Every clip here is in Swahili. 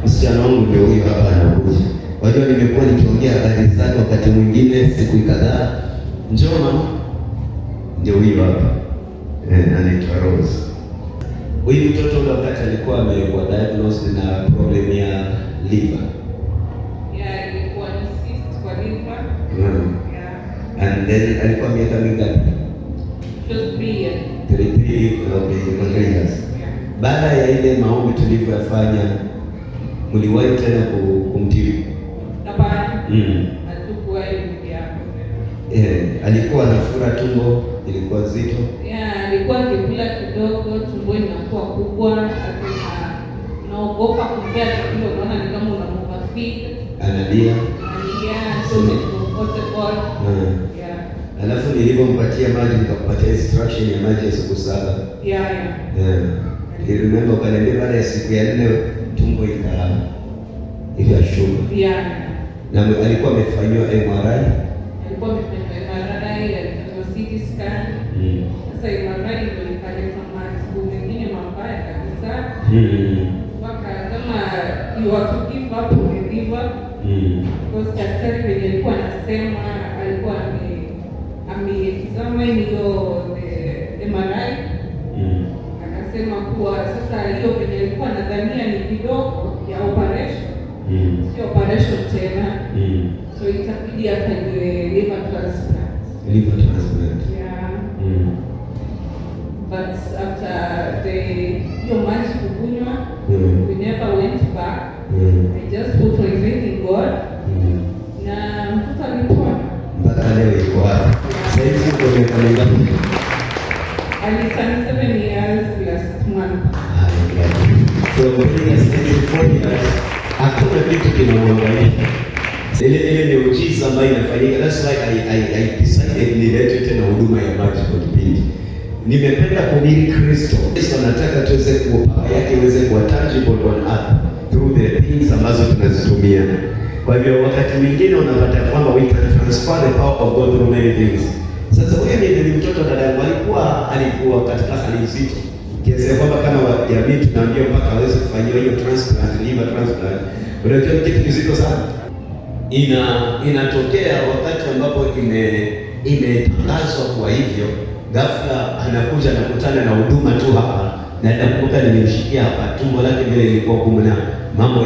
msichana wangu ndio huyo hapa anakuja. Wajua nimekuwa nikiongea habari zake wakati mwingine siku kadhaa. Njoo mama. Ndio huyo hapa. Anaitwa Rose. Huyu mtoto ule wakati alikuwa amekuwa diagnosed na problem ya liver. Yeah, ilikuwa ni cyst kwa liver. Yeah. And then alikuwa miaka mingapi? Just 3 years. 3 years. Yeah. Baada ya ile maombi tulivyoyafanya, mliwahi tena kumtibu? Hapana. Hatukuwahi hapo. Alikuwa anafura tumbo, ilikuwa zito. Yeah, alikuwa akikula kidogo, tumbo inakuwa kubwa, naogopa kumpea chakula, unaona ni kama unamupa feed. Analia. So comfortable. Yeah. Alafu nilipompatia maji nikakupatia instruction ya maji ya siku 7. Yeah. Remember ukaniambia baada ya siku ya 4 tumbo ikashuka. Yeah. Na alikuwa amefanywa MRI. Alikuwa amefanywa MRI, alifanywa CT scan. Sasa MRI ndio ikaleta matibabu mengine mabaya kabisa. Waka kama you have to give up on the liver. Because daktari mwenye alikuwa anasema alikuwa ametazama hiyo MRI. Akasema kuwa sasa hiyo penye alikuwa anadhania ni kidogo ya operation. Sio operation tena. So itabidi afanye liver transplant. Liver transplant. Yeah. But after hiyo maji kukunywa, we never went back. I just put my faith in God. Na mtoto alipona. Mpaka leo yuko hapa. Sasa hivi uko miaka mingapi? Aliturn 7 years last month. So when he is 4 years, hakuna kitu kinamwangalia. Ile miujiza ambayo inafanyika. That's why I decided nilete tena huduma ya maji kwa kipindi. Nimependa kuhubiri Kristo. Yesu anataka tuweze kuopa yake iweze kuwa tangible on earth through the things ambazo tunazitumia. Kwa hivyo wakati mwingine unapata kwamba we can transfer the power of God through many things. Sasa wewe ni mtoto dada yangu alikuwa katika hali nzito. Kiasi kwamba kama jamii tunaambia mpaka aweze kufanyiwa hiyo transplant, liver transplant. Unajua kitu kizito sana. Inatokea wakati ambapo imetangazwa kwa hivyo, ghafla anakuja na kukutana na huduma tu hapa. Na nakumbuka nilimshikia hapa tumbo lake vile ilikuwa gumu na mambo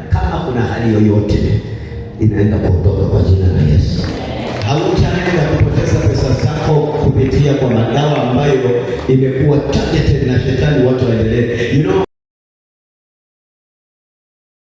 kama kuna hali yoyote inaenda kuondoka kwa jina la Yesu. Hautaenda kupoteza pesa zako kupitia kwa madawa ambayo imekuwa targeted na shetani watu waendelee.